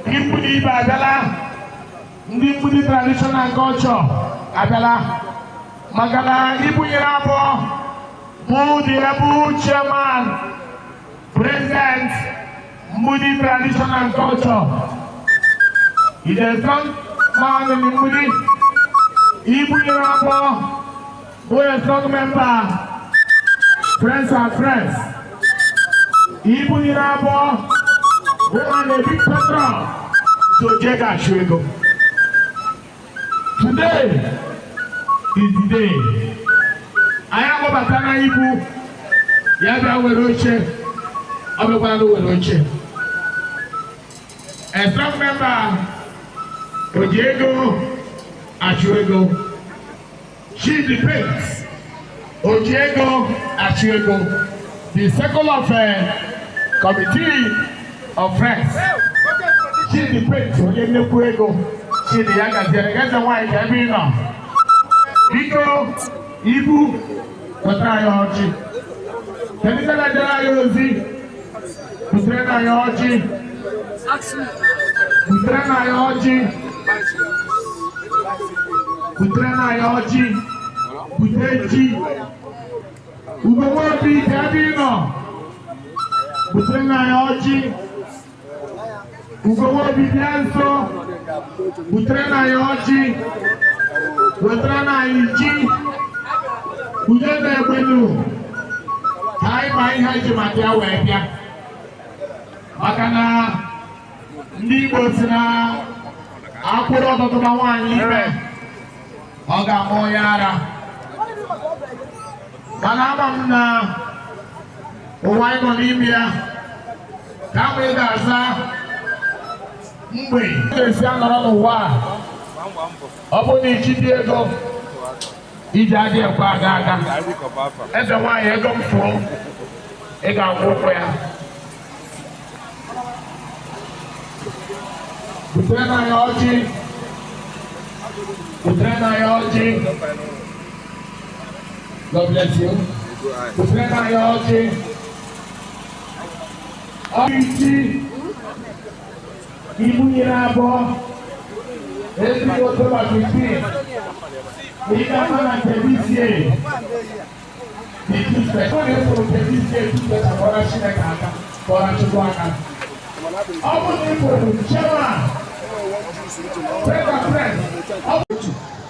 Impudi Badala, Impudi tradition and culture, Adala, Magala, Ibuyabo, Moody Abu Chairman, President, Moody tradition and culture. He is strong man in Moody, Ibuyabo, who is a strong member, friends are friends. Ibuyabo, who are a big patron. To Jega Shwego. Today is the day. I am over Tana Ibu, Yaga Weroche, Ababano Weroche. A strong member, Ojego Ashwego. She depends. Ojego Ashwego, the circle of committee of friends. She depends on the Puego. She the youngest, the white, every now. Biko, Ibu, Patrayoji. Tenita Yozi, Putrena Yoji, Putrena Yoji, Putrena Yoji, Puteji, Ugomobi, Tabino, Putrena Yoji. Ugowo Bibianso, Utrena Yoji, Utrena Iji, Ujebe Benu, Hai Mai Haji Matia Webia, Makana, Nibosina, Apuro Totomawan Ibe, Oga Moyara, Manamamna, Uwaino Libya, Kame Gaza, Mgbe esi anọrọ n'ụwa ọ bụ na ichidi ego iji adị ekwe aga aga eze nwaanyị ego m fụrụ ị ga-akwụ ụkwụ ya butere na ya ọjị butere na ya ọjị God bless you butere na ya ọjị ọjị Ibu Yirabo, every October 15, we come on TVCA. The Tuesday, from TVCA to the Forashina for Achuaka. Our people, Chairman,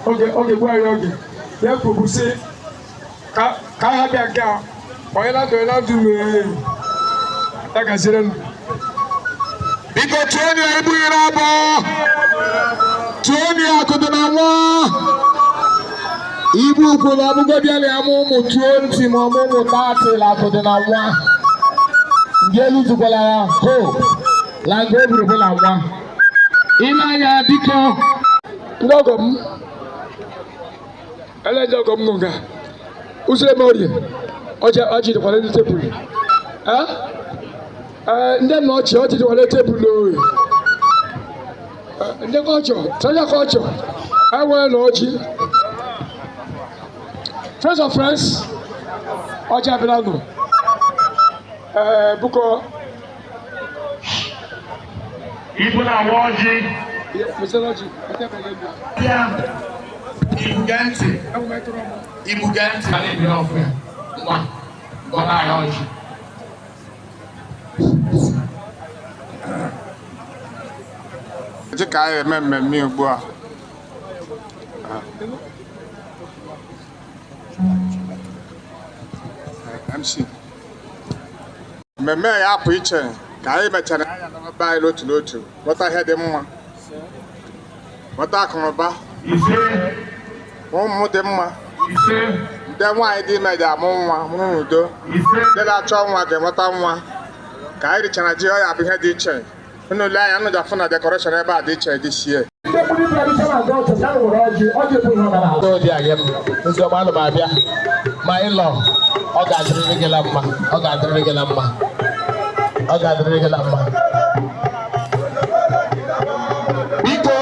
Okay, where are you? Therefore, we say, Kahaga, Oila to allow to like I said. Because Tony Ibuyabo, Tony Akodonawa, Ibu Kulabugabiale Amomo 20, Momo 30, Lakodonawa, Gelu Zukola, Ho, Lango Bulawa, Inaya Biko, Logum, Elegom Nunga, Usle Mori, Oji the quality table. Huh? Ndị nọ ọchị ọchị dị wale tebụl oyi. Ndị kọchọ, tanya kọchọ, ewe na ọchị. Friends of friends, ọchị abịala nụ. Buko. Ibu na awa ọjị. Mesele ọchị. Ibugantị. Ibugantị. A na-ebi n'ọfụ ya. Ngwa na ya ọjị. Ka anyị eme mmemme ugbu a MC mmemme ya apụ iche ka anyị mechara anya n'ọba anyị n'otu n'otu ghọta ihe dị mma ghọta akụnụba ụmụ dị mma ndị nwaanyị dị ime ji amụ nwa mụrụ n'udo ndị na-achọ nwa ga-enweta nwa ka anyị richara ji ọya bụ ihe dị iche unu le anya nụja fụ na decoration ebe a dị iche dị sie nzọma anụ ma abịa ma ịlọ ọ ga-adịrịrị gị la mma ọ ga-adịrịrị gị la mma ọ ga-adịrị gị na mma. Biko,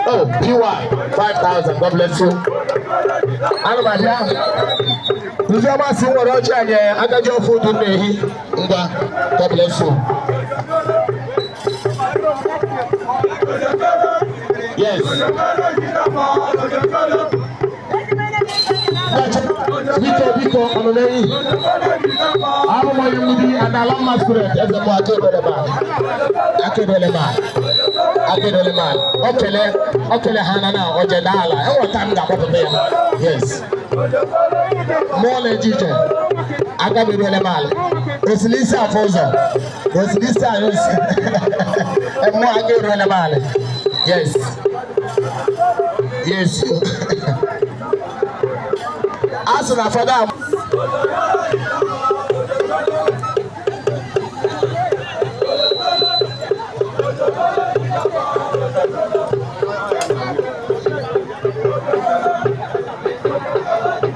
oh, PY 5,000, God bless you. Ana m abịa. Ndị ọmasị nwere ọchị anyị agaji ofu udu na-ehi ngwa, God bless you. Yes. Biko, ọnụneri. Abụ m onye mgbidi and ala masquerade eze m Akedole man. Okele ha na ojeda ala. Enweta m ga-akpọpụta ya. Yes. Mmụọ na-eje ije. Akedole man. Osilisi afọ ụzọ. Osilisi ayọsi. Mmụọ Akedole man. Yes. Yes. Ask na for that.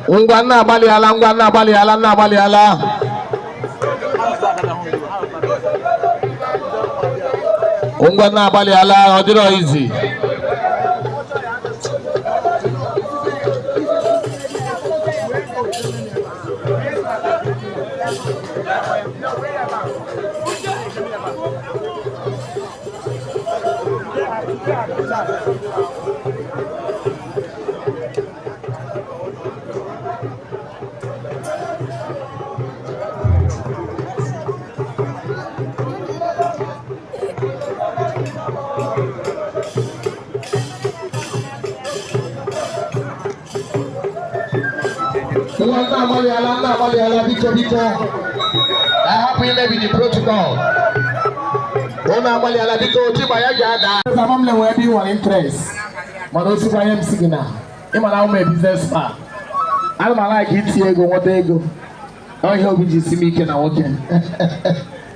Ngwa na-agbalị ala. Ngwa na-agbalị ala, ọ dịrọ izi. Biko. I hope we may be the protocol. Biko, Tiba Yaga. I'm going to be interest. Manosi kwa MC gina. Ima na ume business man. Ano malaki iti ego wote ego. Awa hiyo biji simi ike na woke.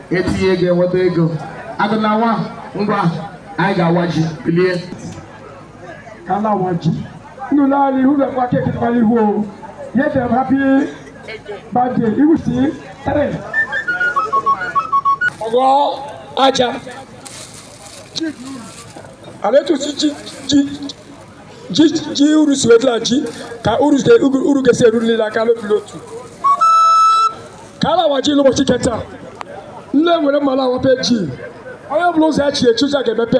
Iti ego wote ego. Ako na wa ngwa aiga waji pilie. Kala waji. Nulali huga kwa keki kwa lihuo. Yes, I'm happy birthday. You will see. Ogo aja. Aletu si ji urus wetla ji ka urus de uru ke se ruli la ka lo pilotu. Kala waji lo mo tiketa. Nle wele mala wo pe ji. Oya blo za chi echu za ke bepe.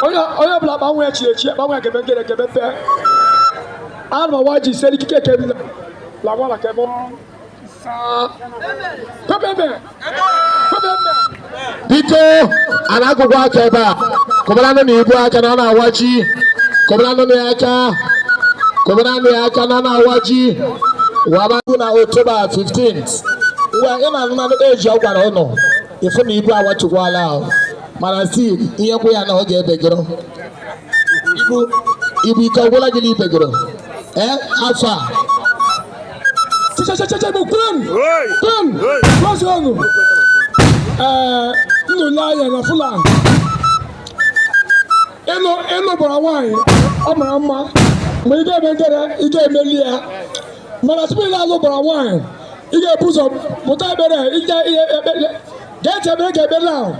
Oya bla ba won echi ba won ke bepe. Alma waji seri kike ke la wala ke bon sa Pepebe Biko anagugwa aka ebe a kọbara na ibu aka na na-awaji kọbara na aka na na-awaji waba na October 15th ngwa ị na eji ọgbara ụnọ ifu na ibu awachikwala ahụ mana si ihe kwụ ya na ọ ga-ebegoro ibu ike ọgwụla gị n'ibegoro afa Nulaya na Fulani. Eno bara wine. Amara mma. Ma ige bengere, ige melia. Mana tibi la lo bara wine. Ige buzo, muta bere, get a bege bela.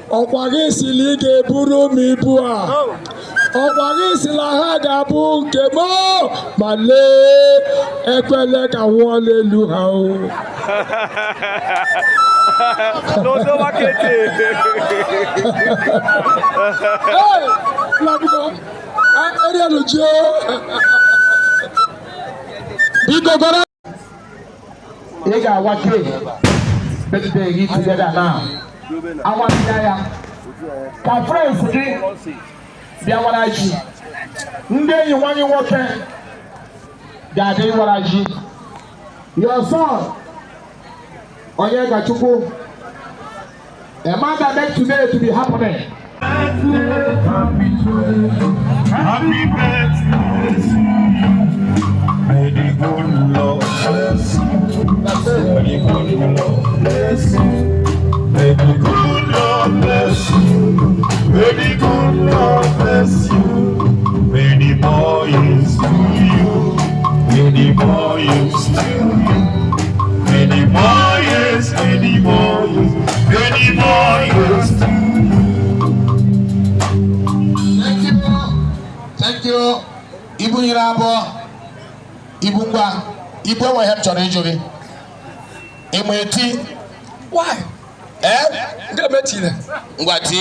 Okwage sili ge buru mi bua. Okwage sila ha ga bu kemo. Male ekwele ka wole lu ha o. No so makete. Hey, Labuko. Area lojo. Biko gora. Ega wakwe. Birthday hit together now. Awabiyaya. Ka friends gi bia waraji. Nde yi wani woke. Gade waraji. Your son Onyega Chukwu, a man that meant today to be happening. Happy birthday to you. May the good Lord bless you. May the good Lord bless you. May the good Lord bless you. May the good Lord bless you. May the more years to you. May the more years to you. May the more years, may the yo ibu nyere abụọ ibu ngwa ibu enwe ihe m chọrọ ịjụ gị ịmụ eti Why? Nga metile. ngwa ti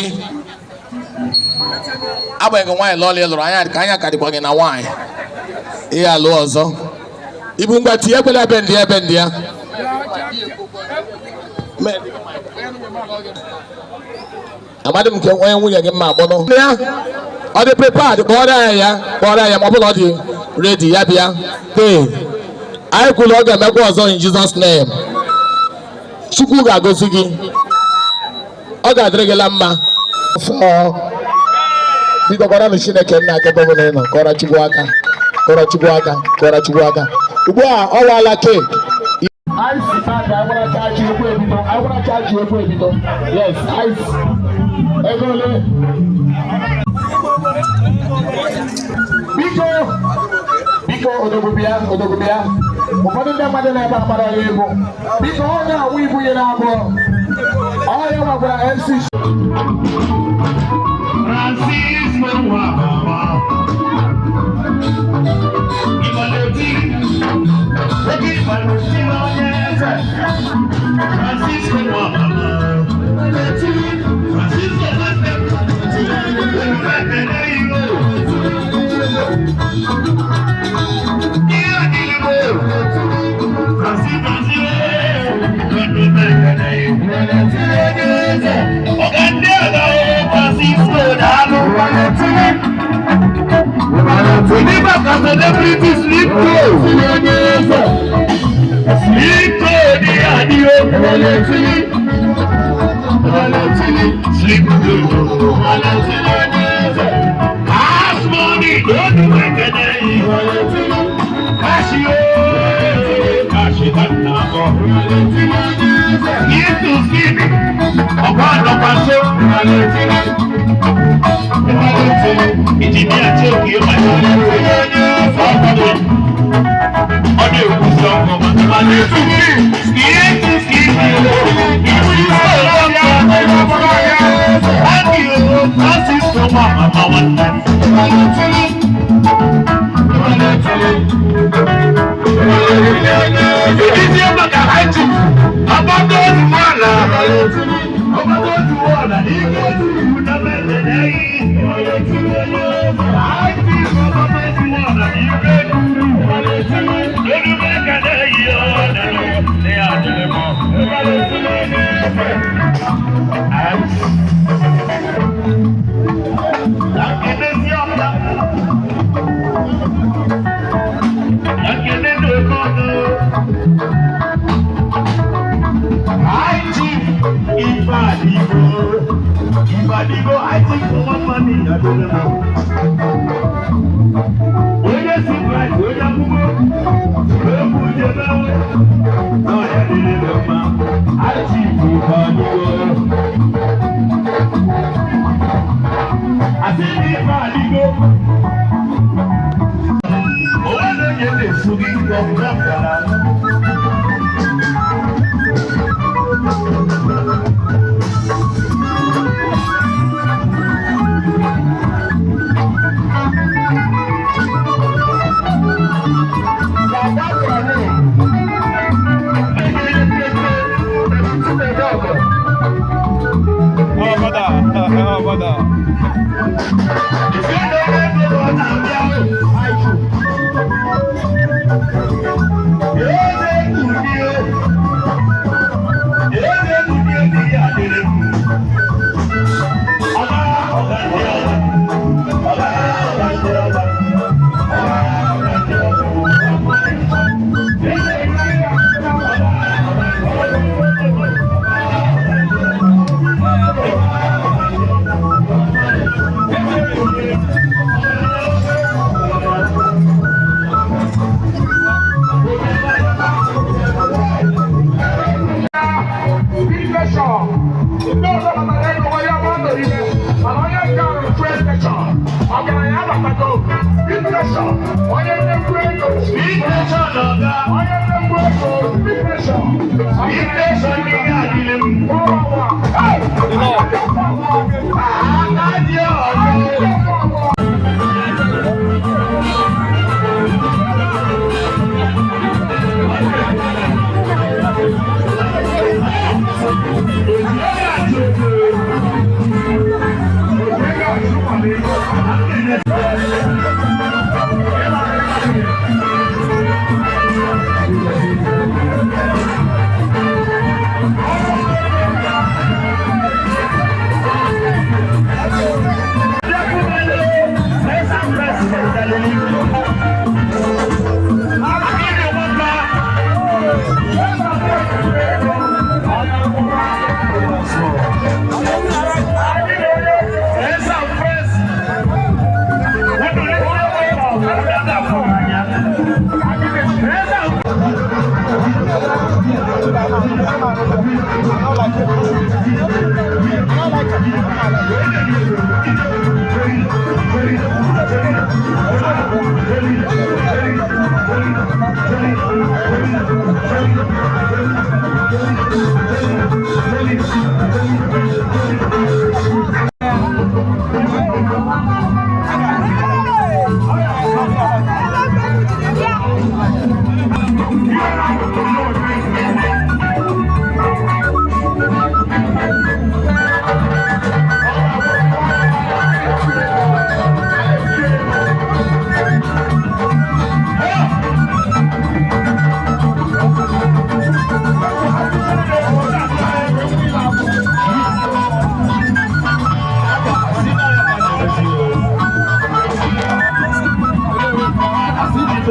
agbanyeghị nwaanyị lọọlị lụrụ anya ka anya ka dịkwa gị na nwaanyị ihe alụ ọzọ ibu ngwa ti ekwela ebe ndị ya amadị m nke onye nwunye gị mma agbọnọ ya ọ dị prepared kpọrọ ya ma ọ bụla ọ dị ready ya bịa anyị kwuru ọ ga-emekwa ọzọ in Jesus name Chukwu ga-agọzi gị ọ ga-adịrị gị la mma biko gwara m Chineke nna aka ebe ọbụla ị nọ kọrọ Chukwu aka ugbu a ọ waala keeki ice card I wanna charge you ebido yes ice egole biko odogubia ụfọdụ ndị mmadụ na-ebe amara ya ego biko onye awụ ibu ya na-abụọ onye nwagwara MC Francis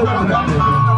Thank you.